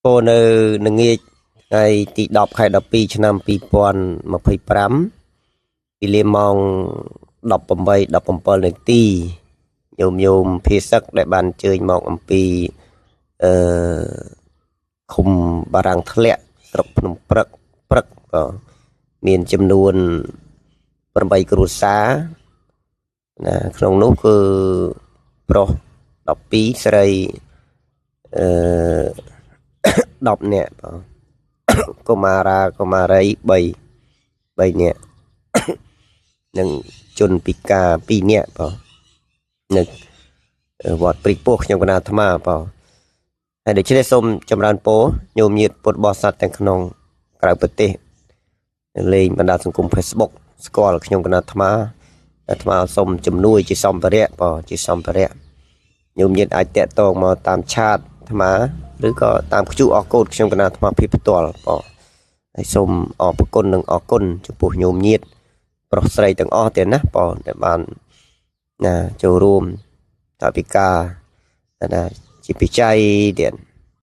ពោនៅនឹងងាកថ្ងៃទី10ខែ12ឆ្នាំ2025ពីលាម៉ោង18:17នាទីញោមភាសឹកដែលបានអញ្ជើញមកអំពីឃុំបារាំងធ្លាក់ស្រុកភ្នំព្រឹកក៏មានចំនួន8គ្រួសារណាក្នុងនោះគឺប្រុស12ស្រី10នាក់បងកុមារាកុមារី3នាក់និងជនពិការ2នាក់បងនៅវត្តព្រិចពោះខ្ញុំគណៈអាត្មាបងហើយដូច្នេះសូមចម្រើនពរញោមញាតិពុទ្ធបរិស័ទទាំងក្នុងក្រៅប្រទេសលេងបណ្ដាញសង្គម Facebook ស្គាល់ខ្ញុំគណៈអាត្មាសូមជំនួយជាសម្ភារៈបងជាសម្ភារៈញោមញាតិអាចតាក់ទងមកតាមឆាតអាត្មាឬក៏តាមខ្ជូអរកូដខ្ញុំគណៈអាត្មាភាពផ្ទាល់បងហើយសូមអរគុណនិងអរគុណចំពោះញោមញាតិប្រុសស្រីទាំងអស់ទៀតណាបងដែលបានចូលរួមតវិការណាជាពិច័យទៀត